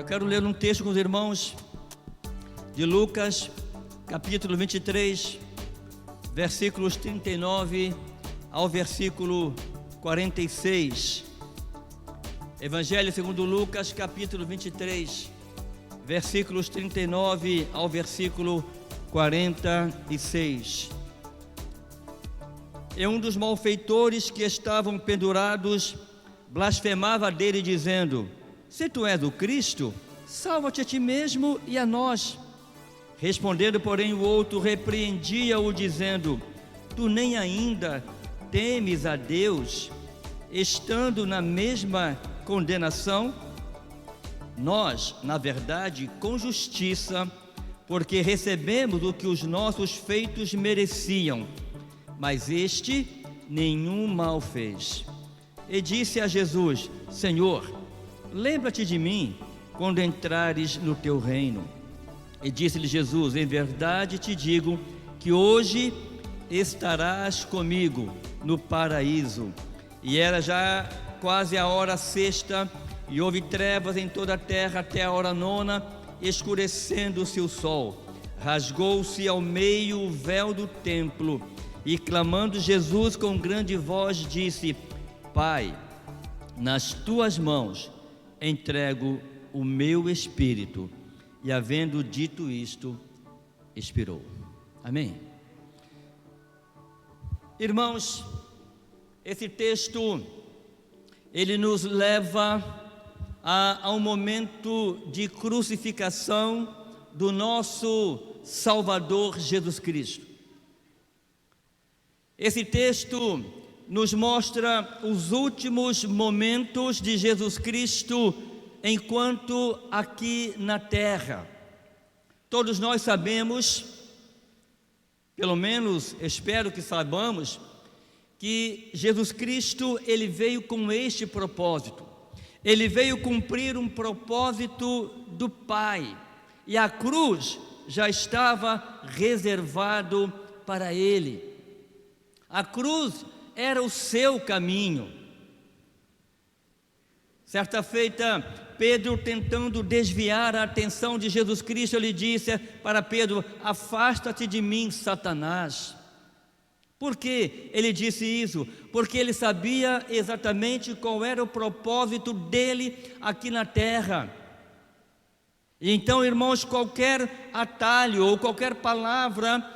quero ler um texto com os irmãos de Lucas, capítulo 23, versículos 39 ao versículo 46. Evangelho segundo Lucas, capítulo 23, versículos 39 ao versículo 46. E um dos malfeitores que estavam pendurados blasfemava dele, dizendo: se tu és o Cristo, salva-te a ti mesmo e a nós. Respondendo, porém, o outro repreendia-o, dizendo: tu nem ainda temes a Deus, estando na mesma condenação? Nós, na verdade, com justiça, porque recebemos o que os nossos feitos mereciam, mas este nenhum mal fez. E disse a Jesus: Senhor, lembra-te de mim quando entrares no teu reino. E disse-lhe Jesus: em verdade te digo que hoje estarás comigo no paraíso. E era já quase a hora sexta, e houve trevas em toda a terra até a hora nona, escurecendo-se o sol. Rasgou-se ao meio o véu do templo, e clamando Jesus com grande voz disse: Pai, nas tuas mãos entrego o meu espírito. E havendo dito isto, expirou. Amém? Irmãos, esse texto, ele nos leva a um momento de crucificação do nosso Salvador Jesus Cristo. Esse texto nos mostra os últimos momentos de Jesus Cristo enquanto aqui na terra. Todos nós sabemos, pelo menos espero que saibamos, que Jesus Cristo, ele veio com este propósito. Ele veio cumprir um propósito do Pai, e a cruz já estava reservado para ele. A cruz era o seu caminho. Certa feita, Pedro, tentando desviar a atenção de Jesus Cristo, ele disse para Pedro: afasta-te de mim, Satanás. Por que ele disse isso? Porque ele sabia exatamente qual era o propósito dele aqui na terra. E então, irmãos, qualquer atalho ou qualquer palavra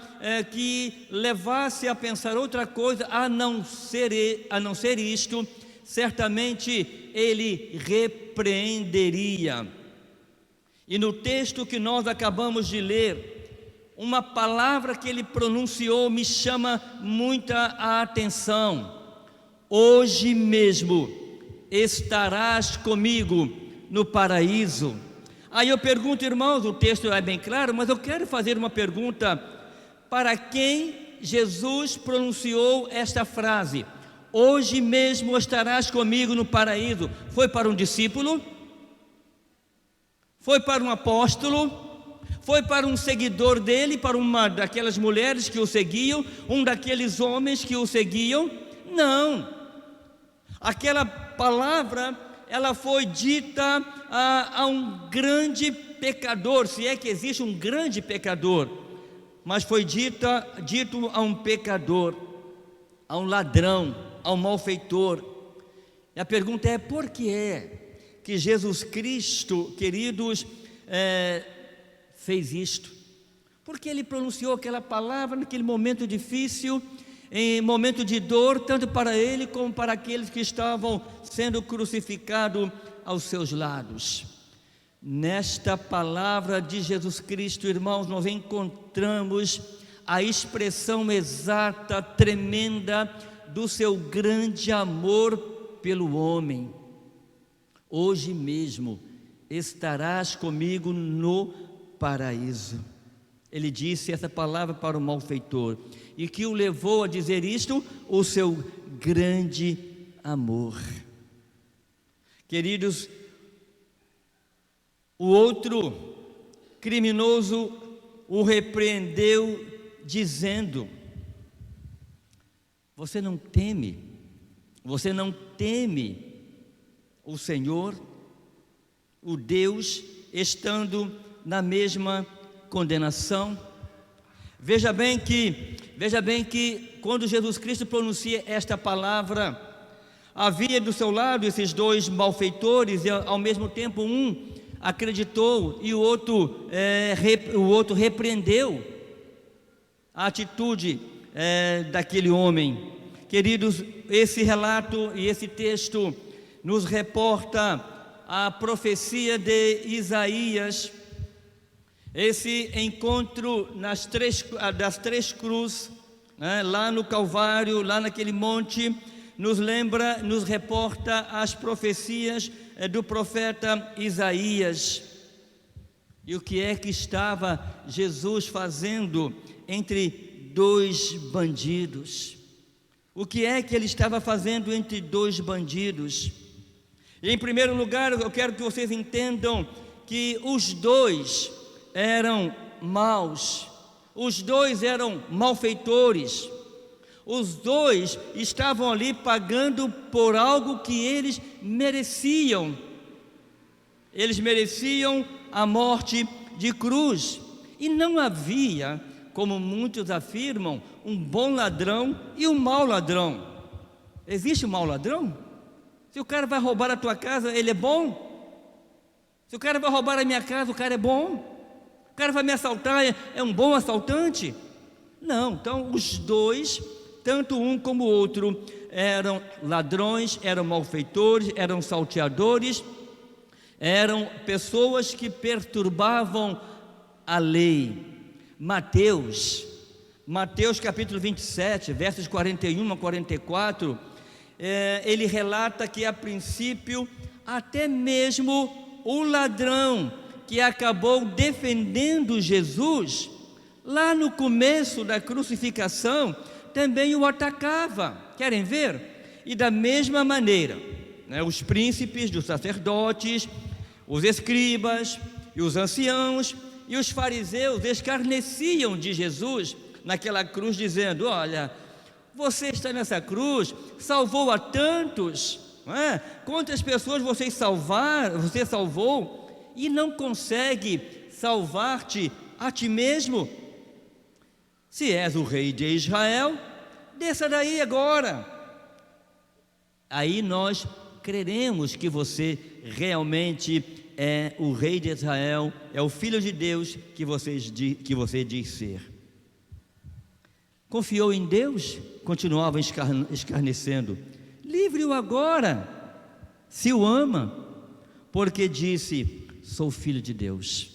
que levasse a pensar outra coisa a não ser isto, certamente ele repreenderia. E no texto que nós acabamos de ler, uma palavra que ele pronunciou me chama muita atenção: hoje mesmo estarás comigo no paraíso. Aí eu pergunto, irmãos, o texto é bem claro, mas eu quero fazer uma pergunta: para quem Jesus pronunciou esta frase? Hoje mesmo estarás comigo no paraíso. Foi para um discípulo? Foi para um apóstolo? Foi para um seguidor dele, para uma daquelas mulheres que o seguiam, um daqueles homens que o seguiam? Não. Aquela palavra, ela foi dita a um grande pecador, se é que existe um grande pecador, mas foi dito a um pecador, a um ladrão, a um malfeitor. E a pergunta é: por que é que Jesus Cristo, queridos, fez isto? Porque ele pronunciou aquela palavra naquele momento difícil, em momento de dor, tanto para ele como para aqueles que estavam sendo crucificados aos seus lados. Nesta palavra de Jesus Cristo, irmãos, nós encontramos a expressão exata, tremenda, do seu grande amor pelo homem. Hoje mesmo estarás comigo no paraíso. Ele disse essa palavra para o malfeitor, e que o levou a dizer isto? O seu grande amor. Queridos, o outro criminoso o repreendeu, dizendo: você não teme o Senhor, o Deus estando na mesma condenação. Veja bem que quando Jesus Cristo pronuncia esta palavra, havia do seu lado esses dois malfeitores, e ao mesmo tempo um acreditou e o outro repreendeu a atitude daquele homem. Queridos, esse relato e esse texto nos reporta a profecia de Isaías, esse encontro das três cruzes, lá no Calvário, lá naquele monte, nos reporta as profecias do profeta Isaías. E o que é que estava Jesus fazendo entre dois bandidos? O que é que ele estava fazendo entre dois bandidos? E em primeiro lugar, eu quero que vocês entendam que os dois eram maus, os dois eram malfeitores, os dois estavam ali pagando por algo que eles mereciam. Eles mereciam a morte de cruz. E não havia, como muitos afirmam, um bom ladrão e um mau ladrão. Existe um mau ladrão? Se o cara vai roubar a tua casa, ele é bom? Se o cara vai roubar a minha casa, o cara é bom? O cara vai me assaltar, é um bom assaltante? Não. Então os dois, tanto um como o outro, eram ladrões, eram malfeitores, eram salteadores, eram pessoas que perturbavam a lei. Mateus capítulo 27, versos 41 a 44, ele relata que a princípio até mesmo o ladrão que acabou defendendo Jesus, lá no começo da crucificação, também o atacava. Querem ver? E da mesma maneira, os príncipes dos sacerdotes, os escribas e os anciãos e os fariseus escarneciam de Jesus naquela cruz, dizendo: olha, você está nessa cruz, salvou a tantos, quantas pessoas você salvou, e não consegue salvar-te a ti mesmo? Se és o rei de Israel, desça daí agora. Aí nós creremos que você realmente é o rei de Israel, é o filho de Deus que você diz ser. Confiou em Deus? Continuava escarnecendo. Livre-o agora, se o ama, porque disse: sou filho de Deus.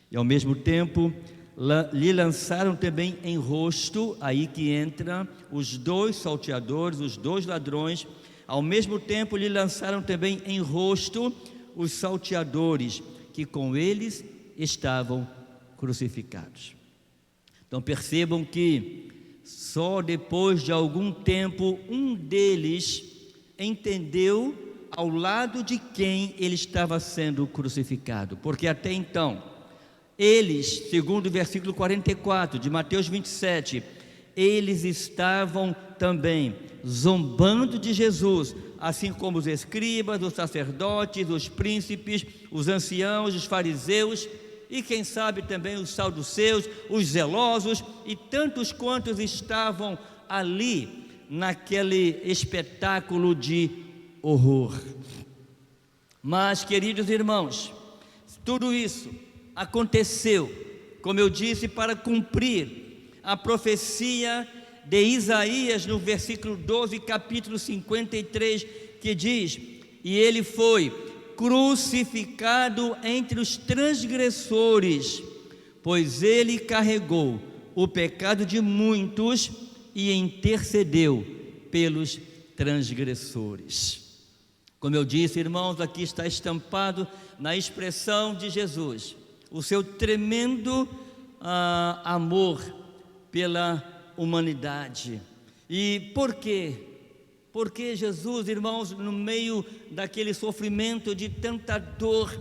E ao mesmo tempo lhe lançaram também em rosto, aí que entra os dois salteadores, os dois ladrões. Ao mesmo tempo lhe lançaram também em rosto os salteadores, que com eles estavam crucificados. Então percebam que só depois de algum tempo um deles entendeu ao lado de quem ele estava sendo crucificado, porque até então eles, segundo o versículo 44 de Mateus 27, eles estavam também zombando de Jesus, assim como os escribas, os sacerdotes, os príncipes, os anciãos, os fariseus e quem sabe também os saduceus, os zelosos e tantos quantos estavam ali naquele espetáculo de horror. Mas, queridos irmãos, tudo isso aconteceu, como eu disse, para cumprir a profecia de Isaías no versículo 12, capítulo 53, que diz: e ele foi crucificado entre os transgressores, pois ele carregou o pecado de muitos e intercedeu pelos transgressores. Como eu disse, irmãos, aqui está estampado na expressão de Jesus o seu tremendo amor pela humanidade. E por quê? Porque Jesus, irmãos, no meio daquele sofrimento de tanta dor,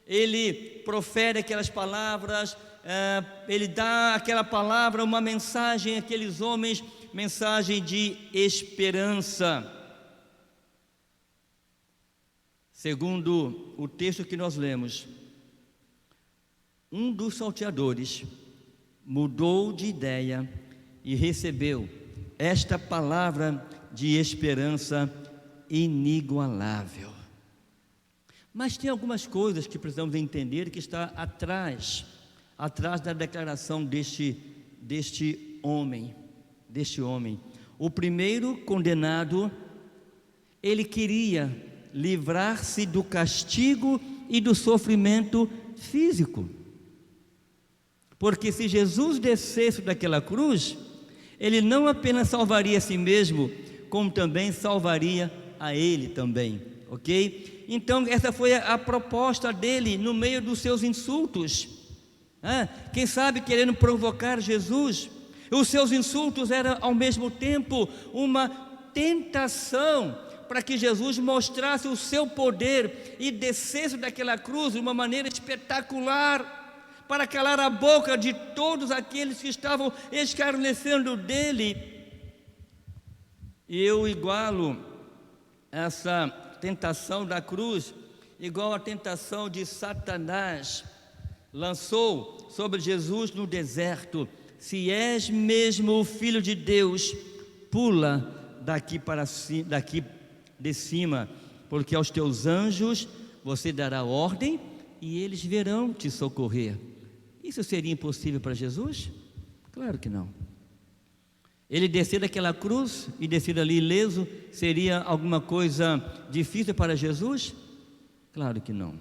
ele profere aquelas palavras, ele dá aquela palavra, uma mensagem àqueles homens, mensagem de esperança. Segundo o texto que nós lemos, um dos salteadores mudou de ideia e recebeu esta palavra de esperança inigualável. Mas tem algumas coisas que precisamos entender que está atrás da declaração deste homem. O primeiro condenado, ele queria livrar-se do castigo e do sofrimento físico, porque se Jesus descesse daquela cruz, ele não apenas salvaria a si mesmo, como também salvaria a ele também, ok? Então essa foi a proposta dele no meio dos seus insultos, quem sabe querendo provocar Jesus. Os seus insultos eram ao mesmo tempo uma tentação para que Jesus mostrasse o seu poder e descesse daquela cruz de uma maneira espetacular, para calar a boca de todos aqueles que estavam escarnecendo dele. E eu igualo essa tentação da cruz igual a tentação de Satanás lançou sobre Jesus no deserto: se és mesmo o Filho de Deus, pula daqui de cima, porque aos teus anjos você dará ordem e eles virão te socorrer. Isso seria impossível para Jesus? Claro que não. Ele descer daquela cruz e descer ali ileso seria alguma coisa difícil para Jesus? Claro que não.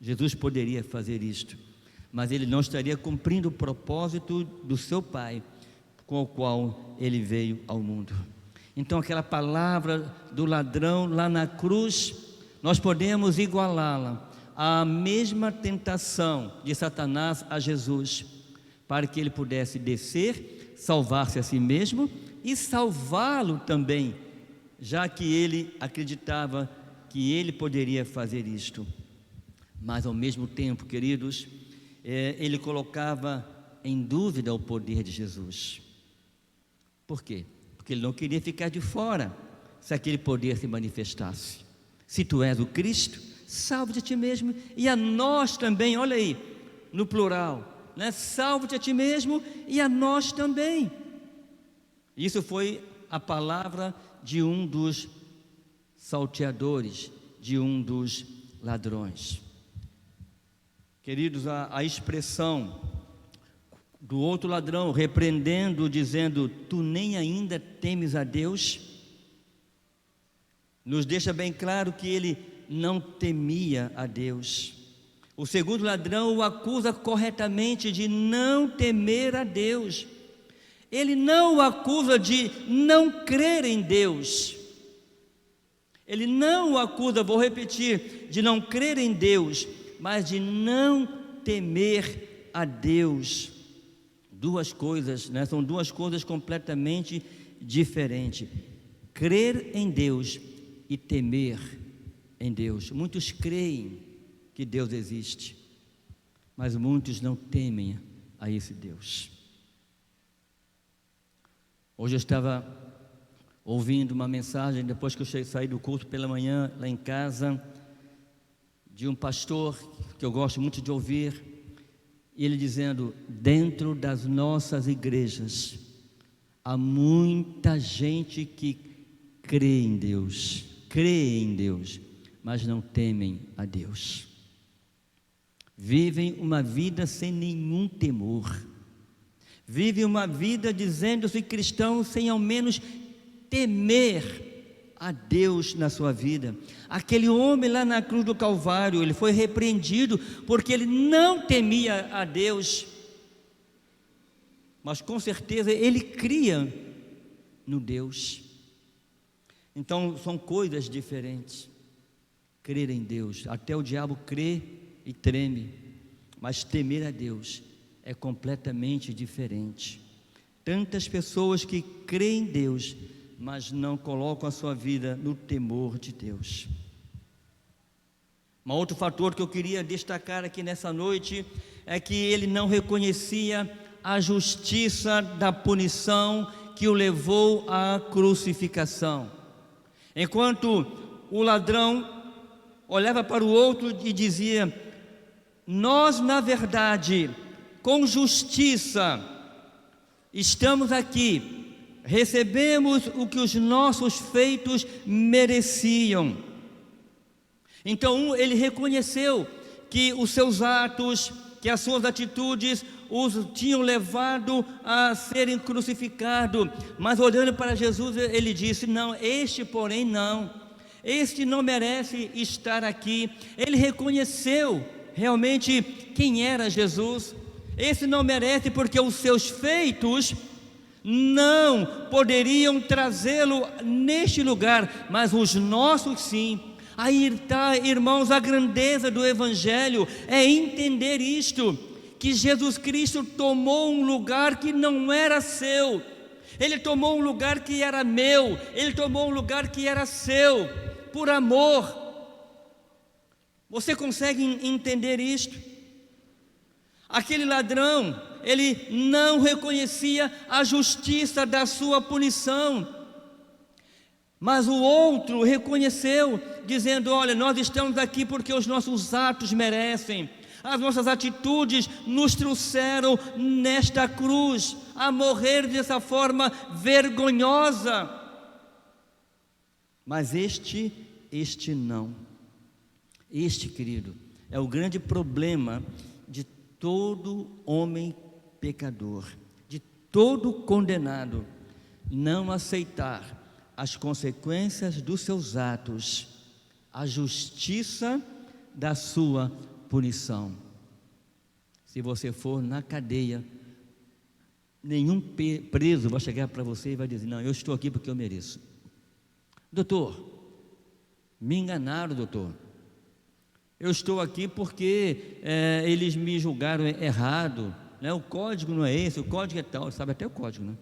Jesus poderia fazer isto, mas ele não estaria cumprindo o propósito do seu Pai, com o qual ele veio ao mundo. Então aquela palavra do ladrão lá na cruz, nós podemos igualá-la à mesma tentação de Satanás a Jesus, para que ele pudesse descer, salvar-se a si mesmo e salvá-lo também, já que ele acreditava que ele poderia fazer isto. Mas ao mesmo tempo, queridos, ele colocava em dúvida o poder de Jesus. Por quê? Porque ele não queria ficar de fora se aquele poder se manifestasse. Se tu és o Cristo, salva-te a ti mesmo e a nós também. Olha aí, no plural, né? Salva-te a ti mesmo e a nós também. Isso foi a palavra de um dos salteadores, de um dos ladrões. Queridos, a expressão do outro ladrão repreendendo, dizendo: tu nem ainda temes a Deus, nos deixa bem claro que ele não temia a Deus. O segundo ladrão o acusa corretamente de não temer a Deus. Ele não o acusa de não crer em Deus. Ele não o acusa, vou repetir, de não crer em Deus, mas de não temer a Deus. Duas coisas, né? São duas coisas completamente diferentes: crer em Deus e temer em Deus. Muitos creem que Deus existe, mas muitos não temem a esse Deus. Hoje eu estava ouvindo uma mensagem, depois que eu saí do culto pela manhã, lá em casa, de um pastor que eu gosto muito de ouvir, e ele dizendo: dentro das nossas igrejas há muita gente que crê em Deus, mas não temem a Deus. Vivem uma vida sem nenhum temor, vivem uma vida dizendo-se cristãos sem ao menos temer a Deus na sua vida. Aquele homem lá na cruz do Calvário, ele foi repreendido porque ele não temia a Deus, mas com certeza ele cria no Deus. Então são coisas diferentes. Crer em Deus, até o diabo crê e treme, mas temer a Deus é completamente diferente. Tantas pessoas que creem em Deus, mas não colocam a sua vida no temor de Deus. Um outro fator que eu queria destacar aqui nessa noite é que ele não reconhecia a justiça da punição que o levou à crucificação. Enquanto o ladrão olhava para o outro e dizia: nós, na verdade, com justiça, estamos aqui, recebemos o que os nossos feitos mereciam. Então, ele reconheceu que os seus atos, que as suas atitudes os tinham levado a serem crucificados, mas olhando para Jesus, ele disse: não, este porém não, este não merece estar aqui. Ele reconheceu realmente quem era Jesus. Esse não merece, porque os seus feitos não poderiam trazê-lo neste lugar, mas os nossos sim. Aí está, irmãos, a grandeza do Evangelho é entender isto, que Jesus Cristo tomou um lugar que não era seu, Ele tomou um lugar que era meu, Ele tomou um lugar que era seu, por amor. Você consegue entender isto? Aquele ladrão, ele não reconhecia a justiça da sua punição, mas o outro reconheceu, dizendo: olha, nós estamos aqui porque os nossos atos merecem, as nossas atitudes nos trouxeram nesta cruz a morrer dessa forma vergonhosa. Mas este não. Este, querido, é o grande problema de todo homem pecador, de todo condenado, não aceitar as consequências dos seus atos, a justiça da sua punição. Se você for na cadeia, nenhum preso vai chegar para você e vai dizer: não, eu estou aqui porque eu mereço. Doutor, me enganaram, doutor. Eu estou aqui porque eles me julgaram errado, né? O código não é esse, o código é tal. Sabe até o código, né?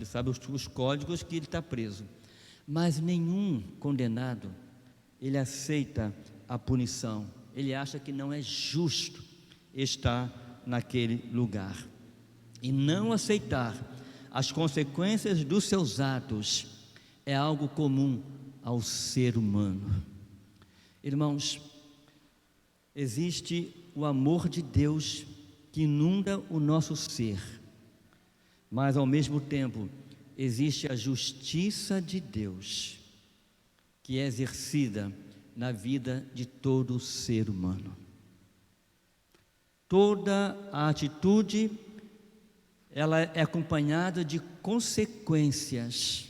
Sabe os códigos que ele está preso. Mas nenhum condenado, ele aceita a punição. Ele acha que não é justo estar naquele lugar. E não aceitar as consequências dos seus atos é algo comum ao ser humano. Irmãos, existe o amor de Deus que inunda o nosso ser, mas ao mesmo tempo existe a justiça de Deus que é exercida na vida de todo ser humano. Toda a atitude, ela é acompanhada de consequências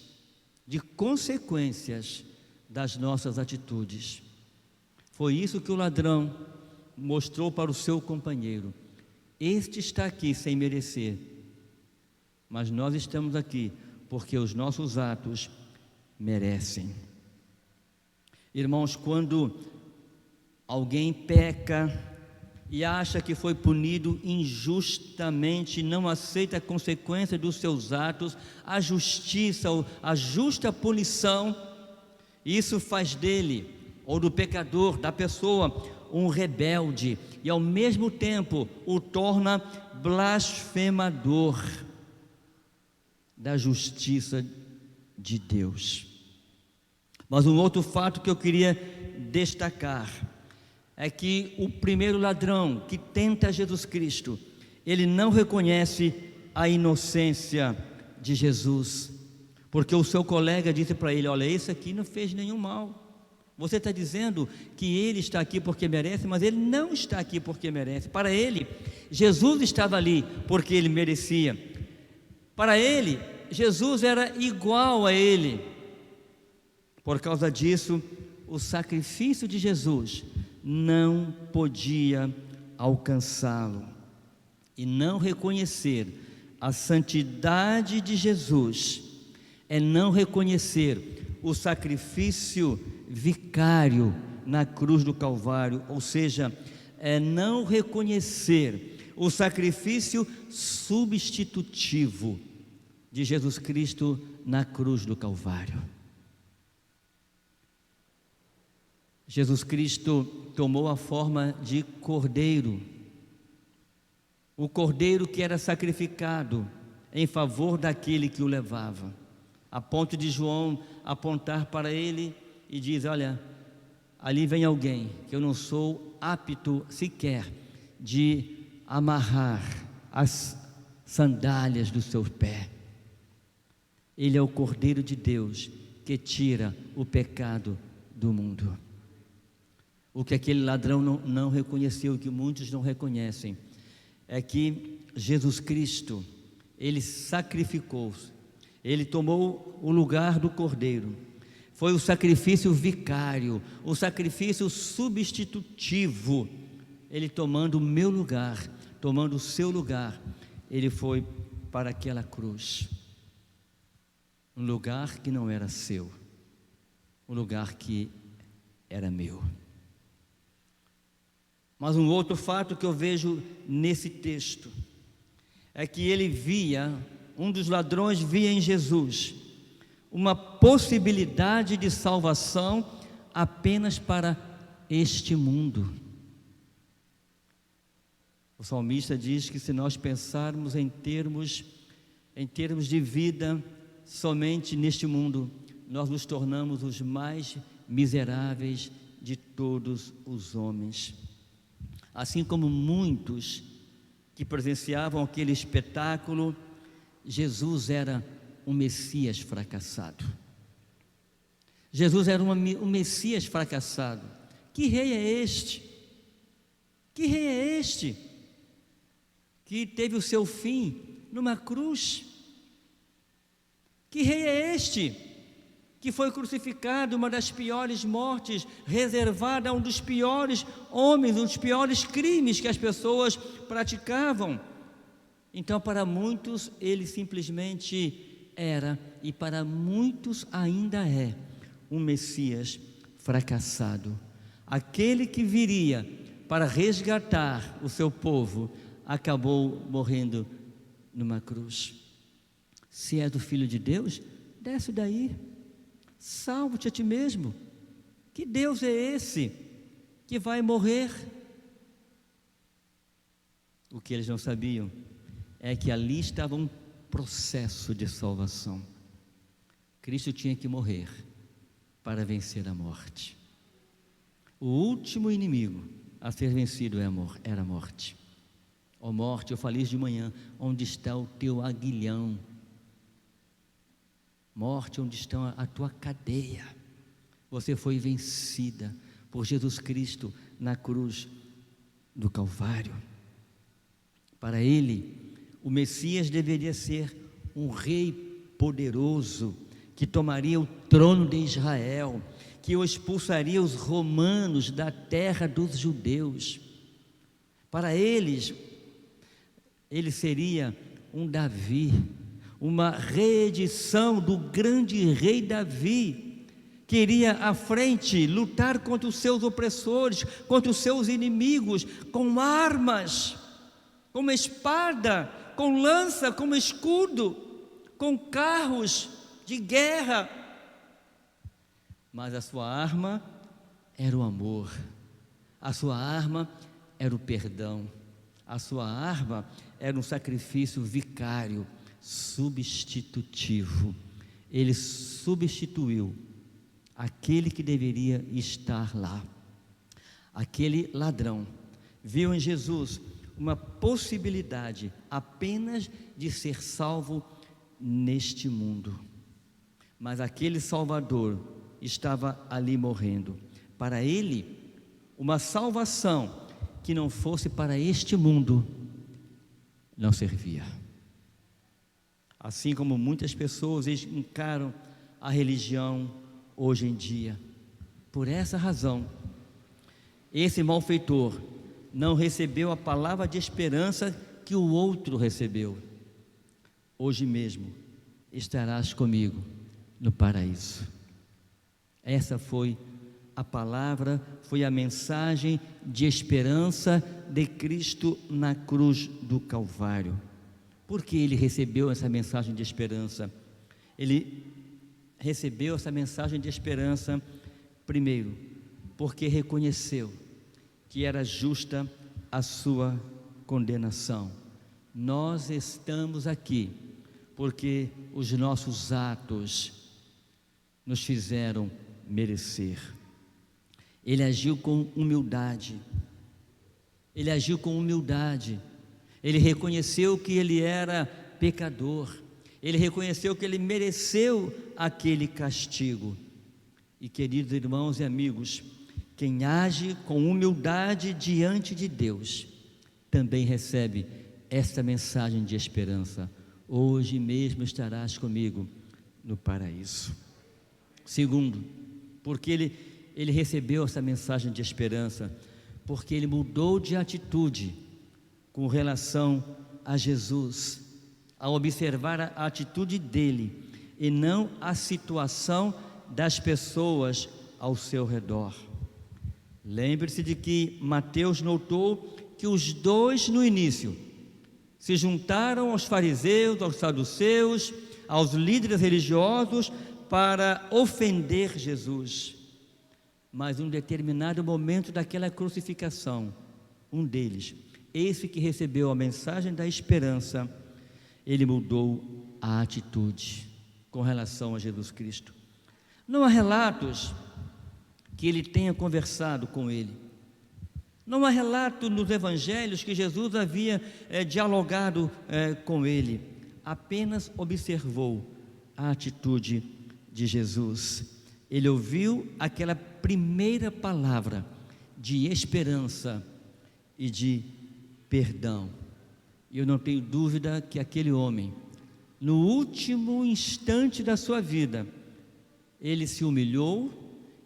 das nossas atitudes. Foi isso que o ladrão mostrou para o seu companheiro: este está aqui sem merecer, mas nós estamos aqui porque os nossos atos merecem. Irmãos, quando alguém peca e acha que foi punido injustamente, não aceita a consequência dos seus atos, a justiça, a justa punição, isso faz dele, ou do pecador, da pessoa, um rebelde, e ao mesmo tempo o torna blasfemador da justiça de Deus. Mas um outro fato que eu queria destacar é que o primeiro ladrão que tenta Jesus Cristo, ele não reconhece a inocência de Jesus, porque o seu colega disse para ele: olha, esse aqui não fez nenhum mal. Você está dizendo que ele está aqui porque merece, mas ele não está aqui porque merece. Para ele, Jesus estava ali porque ele merecia. Para ele, Jesus era igual a ele. Por causa disso, o sacrifício de Jesus não podia alcançá-lo. E não reconhecer a santidade de Jesus é não reconhecer o sacrifício vicário na cruz do Calvário, ou seja, é não reconhecer o sacrifício substitutivo de Jesus Cristo na cruz do Calvário. Jesus Cristo tomou a forma de cordeiro, o cordeiro que era sacrificado em favor daquele que o levava, a ponto de João apontar para ele e diz: olha, ali vem alguém que eu não sou apto sequer de amarrar as sandálias do seu pé. Ele é o Cordeiro de Deus que tira o pecado do mundo. O que aquele ladrão não reconheceu, que muitos não reconhecem, é que Jesus Cristo, Ele sacrificou-se, Ele tomou o lugar do Cordeiro, foi o sacrifício vicário, o sacrifício substitutivo. Ele tomando o meu lugar, tomando o seu lugar, Ele foi para aquela cruz, um lugar que não era seu, um lugar que era meu. Mas um outro fato que eu vejo nesse texto é que ele via, um dos ladrões via em Jesus uma possibilidade de salvação apenas para este mundo. O salmista diz que se nós pensarmos em termos de vida somente neste mundo, nós nos tornamos os mais miseráveis de todos os homens. Assim como muitos que presenciavam aquele espetáculo, Jesus era um Messias fracassado. Jesus era um Messias fracassado. Que rei é este? Que rei é este que teve o seu fim numa cruz? Que rei é este que foi crucificado, uma das piores mortes, reservada a um dos piores homens, um dos piores crimes que as pessoas praticavam? Então, para muitos, ele simplesmente era, e para muitos ainda é, um Messias fracassado. Aquele que viria para resgatar o seu povo, acabou morrendo numa cruz. Se é do Filho de Deus, desce daí, salva-te a ti mesmo. Que Deus é esse que vai morrer? O que eles não sabiam é que ali estava um processo de salvação. Cristo tinha que morrer para vencer a morte. O último inimigo a ser vencido era a morte. Ó morte, eu falei isso de manhã, onde está o teu aguilhão? Morte, onde está a tua cadeia? Você foi vencida por Jesus Cristo na cruz do Calvário. Para ele, o Messias deveria ser um rei poderoso, que tomaria o trono de Israel, que o expulsaria os romanos da terra dos judeus. Para eles, ele seria um Davi, uma reedição do grande rei Davi, que iria à frente lutar contra os seus opressores, contra os seus inimigos, com armas, com uma espada, com lança, com escudo, com carros de guerra. Mas a sua arma era o amor, a sua arma era o perdão, a sua arma era um sacrifício vicário, substitutivo. Ele substituiu aquele que deveria estar lá. Aquele ladrão viu em Jesus uma possibilidade apenas de ser salvo neste mundo, mas aquele Salvador estava ali morrendo. Para ele, uma salvação que não fosse para este mundo não servia. Assim como muitas pessoas encaram a religião hoje em dia. Por essa razão, esse malfeitor não recebeu a palavra de esperança que o outro recebeu. Hoje mesmo estarás comigo no paraíso. Essa foi a palavra, foi a mensagem de esperança de Cristo na cruz do Calvário. Por que ele recebeu essa mensagem de esperança? Ele recebeu essa mensagem de esperança, primeiro, porque reconheceu que era justa a sua condenação. Nós estamos aqui porque os nossos atos nos fizeram merecer. ele agiu com humildade. Ele agiu com humildade. Ele reconheceu que ele era pecador. Ele reconheceu que ele mereceu aquele castigo. E, queridos irmãos e amigos, quem age com humildade diante de Deus também recebe esta mensagem de esperança: hoje mesmo estarás comigo no paraíso. Segundo, porque ele recebeu essa mensagem de esperança, porque ele mudou de atitude com relação a Jesus, ao observar a atitude dele e não a situação das pessoas ao seu redor. Lembre-se de que Mateus notou que os dois no início se juntaram aos fariseus, aos saduceus, aos líderes religiosos para ofender Jesus. Mas em um determinado momento daquela crucificação, um deles, esse que recebeu a mensagem da esperança, ele mudou a atitude com relação a Jesus Cristo. Não há relatos que ele tenha conversado com ele. Não há relato nos evangelhos que Jesus havia dialogado com ele. Apenas observou a atitude de Jesus. Ele ouviu aquela primeira palavra de esperança e de perdão. E eu não tenho dúvida que aquele homem, no último instante da sua vida, ele se humilhou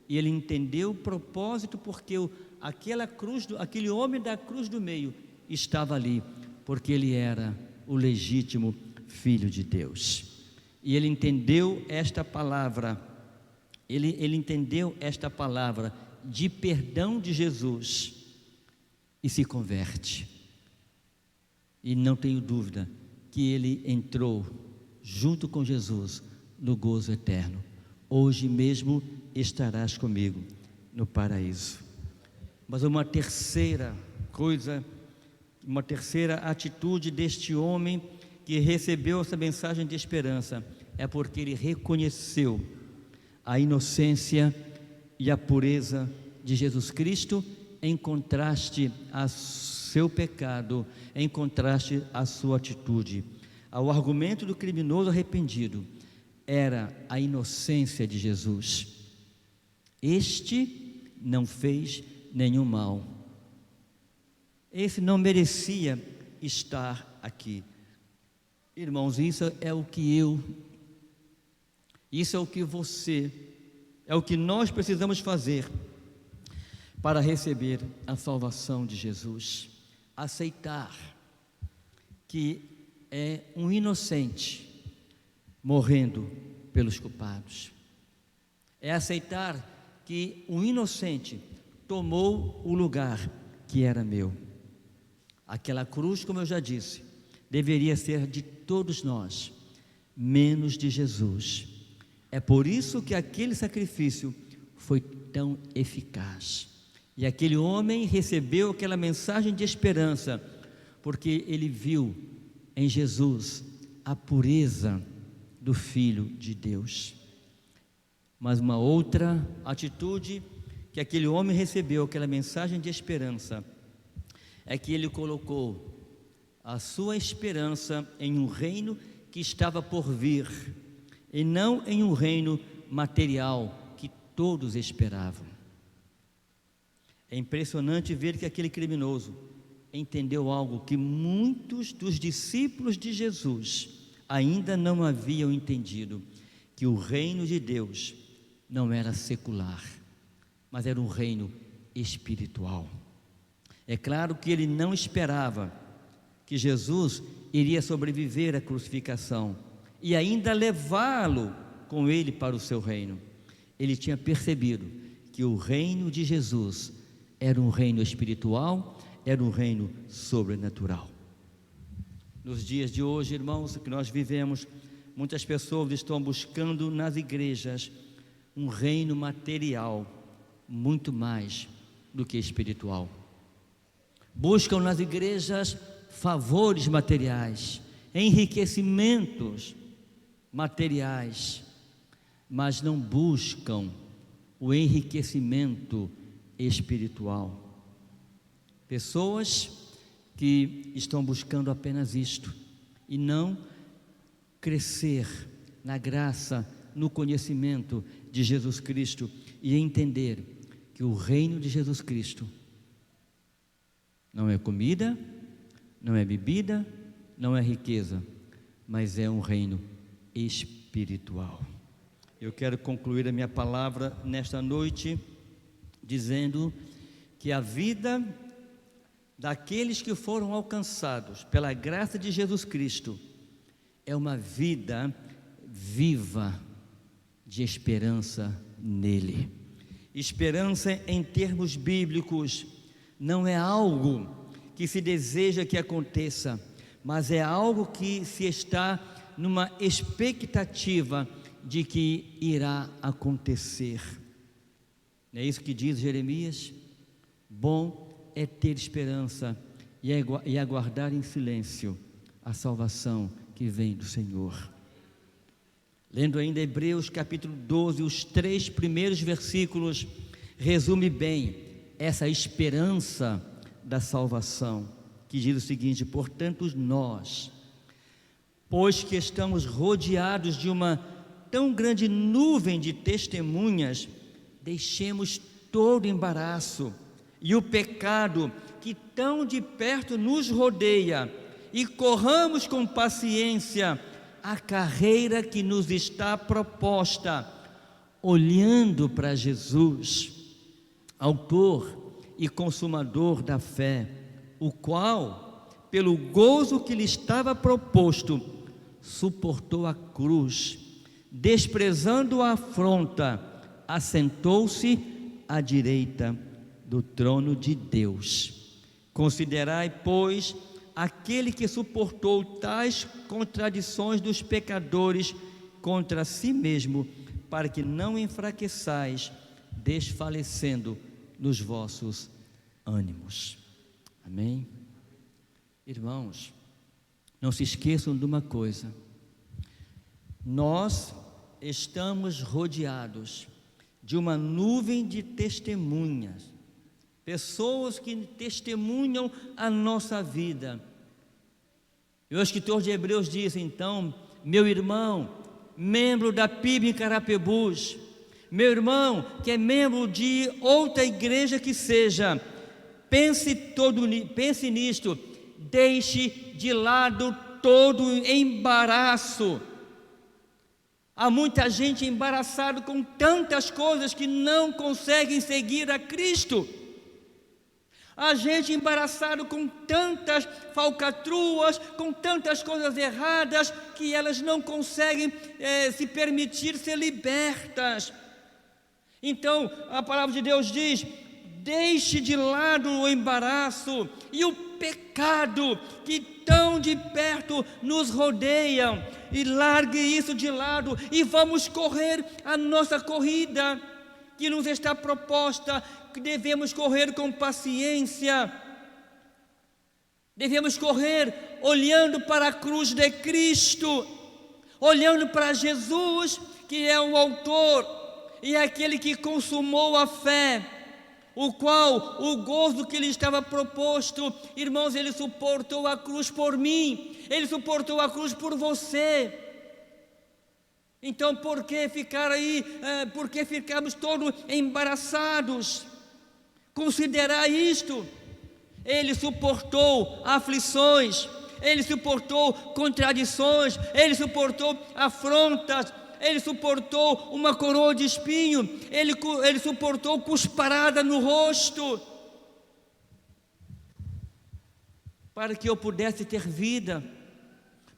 e ele entendeu o propósito, porque aquele homem da cruz do meio estava ali, porque ele era o legítimo Filho de Deus. E ele entendeu esta palavra, ele entendeu esta palavra de perdão de Jesus e se converte. E não tenho dúvida que ele entrou junto com Jesus no gozo eterno. Hoje mesmo estarás comigo no paraíso. Mas uma terceira coisa, uma terceira atitude deste homem que recebeu essa mensagem de esperança, é porque ele reconheceu a inocência e a pureza de Jesus Cristo, em contraste ao seu pecado, em contraste à sua atitude. O argumento do criminoso arrependido era a inocência de Jesus. Este não fez nenhum mal. Esse não merecia estar aqui. Irmãos, isso é o que você, é o que nós precisamos fazer para receber a salvação de Jesus. Aceitar que é um inocente morrendo pelos culpados. É aceitar que um inocente tomou o lugar que era meu. Aquela cruz, como eu já disse, deveria ser de todos nós, menos de Jesus. É por isso que aquele sacrifício foi tão eficaz. E aquele homem recebeu aquela mensagem de esperança, porque ele viu em Jesus a pureza do Filho de Deus. Mas uma outra atitude que aquele homem recebeu, aquela mensagem de esperança, é que ele colocou a sua esperança em um reino que estava por vir, e não em um reino material que todos esperavam. É impressionante ver que aquele criminoso entendeu algo que muitos dos discípulos de Jesus ainda não haviam entendido: que o reino de Deus não era secular, mas era um reino espiritual. É claro que ele não esperava que Jesus iria sobreviver à crucificação e ainda levá-lo com ele para o seu reino. Ele tinha percebido que o reino de Jesus era um reino espiritual, era um reino sobrenatural. Nos dias de hoje, irmãos, que nós vivemos, muitas pessoas estão buscando nas igrejas um reino material muito mais do que espiritual. Buscam nas igrejas favores materiais, enriquecimentos materiais, mas não buscam o enriquecimento espiritual. Pessoas que estão buscando apenas isto e não crescer na graça, no conhecimento de Jesus Cristo e entender que o reino de Jesus Cristo não é comida, não é bebida, não é riqueza, mas é um reino espiritual. Eu quero concluir a minha palavra nesta noite dizendo que a vida daqueles que foram alcançados pela graça de Jesus Cristo é uma vida viva de esperança nele. Esperança em termos bíblicos não é algo que se deseja que aconteça, mas é algo que se está numa expectativa de que irá acontecer. Não é isso que diz Jeremias? Bom é ter esperança e aguardar em silêncio a salvação que vem do Senhor. Lendo ainda Hebreus capítulo 12, os 3 primeiros versículos, resume bem essa esperança da salvação, que diz o seguinte: portanto nós, pois que estamos rodeados de uma tão grande nuvem de testemunhas, deixemos todo embaraço e o pecado que tão de perto nos rodeia e corramos com paciência a carreira que nos está proposta, olhando para Jesus, autor e consumador da fé, o qual, pelo gozo que lhe estava proposto, suportou a cruz, desprezando a afronta, assentou-se à direita do trono de Deus. Considerai, pois, aquele que suportou tais contradições dos pecadores contra si mesmo, para que não enfraqueçais, desfalecendo nos vossos ânimos. Amém? Irmãos, não se esqueçam de uma coisa: nós estamos rodeados de uma nuvem de testemunhas, pessoas que testemunham a nossa vida. E o escritor de Hebreus diz então: meu irmão, membro da PIB em Carapebus, meu irmão que é membro de outra igreja que seja, pense nisto, deixe de lado todo embaraço. Há muita gente embaraçada com tantas coisas que não conseguem seguir a Cristo. Há gente embaraçada com tantas falcatruas, com tantas coisas erradas, que elas não conseguem se permitir ser libertas. Então, a palavra de Deus diz: deixe de lado o embaraço e o pecado que tão de perto nos rodeiam, e largue isso de lado e vamos correr a nossa corrida que nos está proposta, que devemos correr com paciência, devemos correr olhando para a cruz de Cristo, olhando para Jesus, que é o autor e aquele que consumou a fé, o qual o gozo que lhe estava proposto, irmãos, ele suportou a cruz por mim, ele suportou a cruz por você. Então por que ficar aí, por que ficarmos todos embaraçados? Considerar isto: ele suportou aflições, ele suportou contradições, ele suportou afrontas, ele suportou uma coroa de espinho, ele suportou cusparada no rosto, para que eu pudesse ter vida,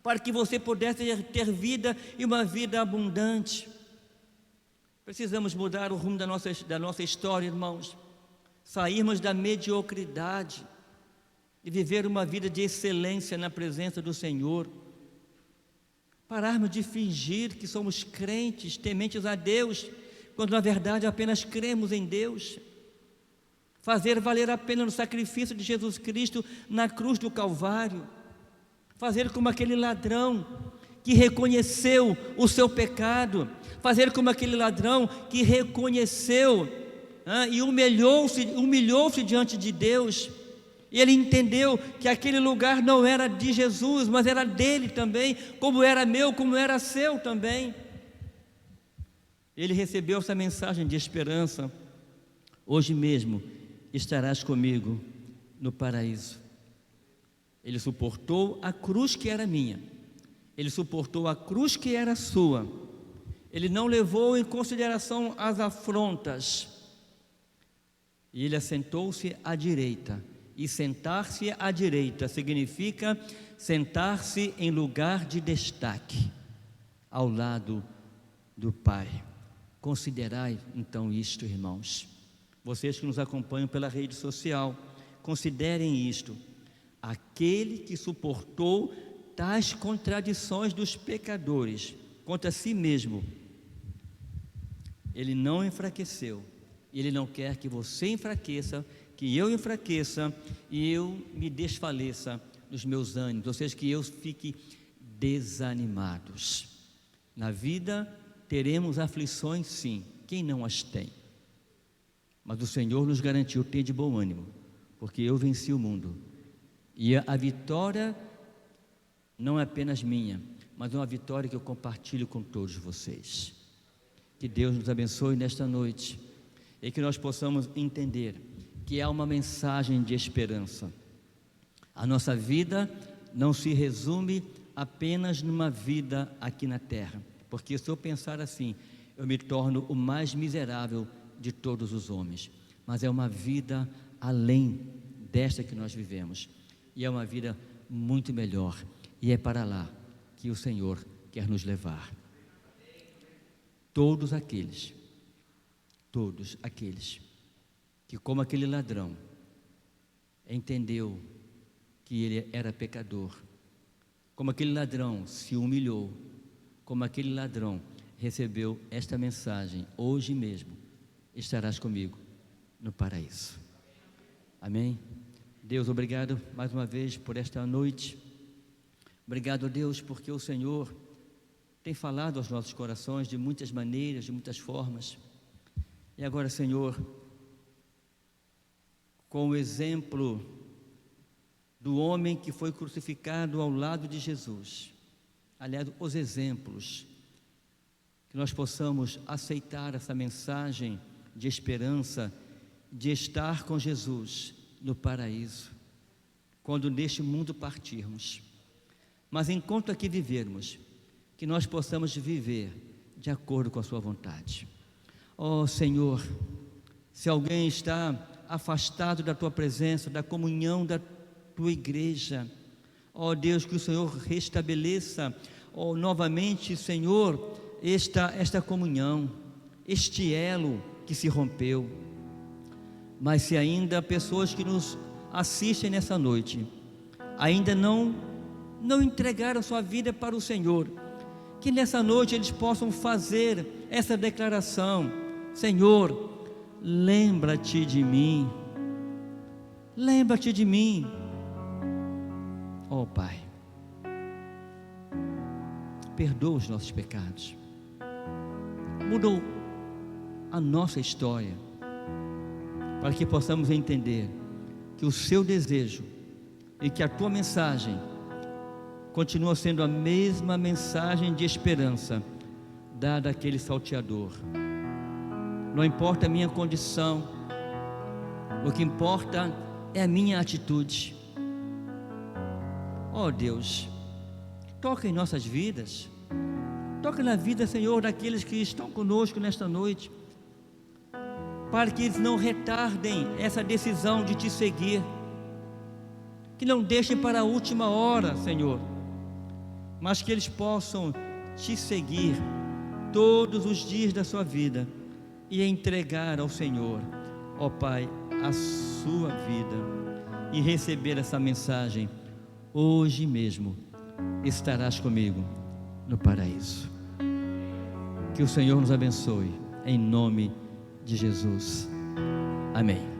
para que você pudesse ter vida e uma vida abundante. Precisamos mudar o rumo da nossa história, irmãos, sairmos da mediocridade e viver uma vida de excelência na presença do Senhor. Pararmos de fingir que somos crentes, tementes a Deus, quando na verdade apenas cremos em Deus. Fazer valer a pena o sacrifício de Jesus Cristo na cruz do Calvário. Fazer como aquele ladrão que reconheceu o seu pecado. Fazer como aquele ladrão que reconheceu e humilhou-se diante de Deus. E ele entendeu que aquele lugar não era de Jesus, mas era dele também, como era meu, como era seu também. Ele recebeu essa mensagem de esperança: hoje mesmo estarás comigo no paraíso. Ele suportou a cruz que era minha, ele suportou a cruz que era sua, ele não levou em consideração as afrontas, e ele assentou-se à direita. E sentar-se à direita significa sentar-se em lugar de destaque, ao lado do Pai. Considerai então isto, irmãos. Vocês que nos acompanham pela rede social, considerem isto: aquele que suportou tais contradições dos pecadores contra si mesmo, ele não enfraqueceu. Ele não quer que você enfraqueça, que eu enfraqueça e eu me desfaleça nos meus ânimos, ou seja, que eu fique desanimados. Na vida teremos aflições, sim, quem não as tem? Mas o Senhor nos garantiu: ter de bom ânimo, porque eu venci o mundo. E a vitória não é apenas minha, mas é uma vitória que eu compartilho com todos vocês. Que Deus nos abençoe nesta noite e que nós possamos entender que há uma mensagem de esperança. A nossa vida não se resume apenas numa vida aqui na terra, porque se eu pensar assim, eu me torno o mais miserável de todos os homens. Mas é uma vida além desta que nós vivemos, e é uma vida muito melhor, e é para lá que o Senhor quer nos levar. Todos aqueles que, como aquele ladrão, entendeu que ele era pecador, como aquele ladrão se humilhou, como aquele ladrão recebeu esta mensagem: hoje mesmo estarás comigo no paraíso. Amém? Deus, obrigado mais uma vez por esta noite. Obrigado, Deus, porque o Senhor tem falado aos nossos corações de muitas maneiras, de muitas formas. E agora, Senhor, com o exemplo do homem que foi crucificado ao lado de Jesus, aliás, os exemplos, que nós possamos aceitar essa mensagem de esperança, de estar com Jesus no paraíso, quando neste mundo partirmos. Mas enquanto aqui vivermos, que nós possamos viver de acordo com a sua vontade. Ó Senhor, se alguém está afastado da tua presença, da comunhão da tua igreja, ó Deus, que o Senhor restabeleça, ó, novamente, Senhor, esta comunhão, este elo que se rompeu. Mas se ainda pessoas que nos assistem nessa noite ainda não entregaram sua vida para o Senhor, que nessa noite eles possam fazer essa declaração: Senhor, lembra-te de mim, lembra-te de mim. Ó Pai, perdoa os nossos pecados, mudou a nossa história, para que possamos entender que o seu desejo e que a tua mensagem continua sendo a mesma mensagem de esperança dada àquele salteador. Não importa a minha condição, o que importa é a minha atitude. Ó Deus, toca em nossas vidas, toca na vida, Senhor, daqueles que estão conosco nesta noite, para que eles não retardem essa decisão de te seguir, que não deixem para a última hora, Senhor, mas que eles possam te seguir todos os dias da sua vida e entregar ao Senhor, ó Pai, a sua vida e receber essa mensagem: hoje mesmo estarás comigo no paraíso. Que o Senhor nos abençoe, em nome de Jesus. Amém.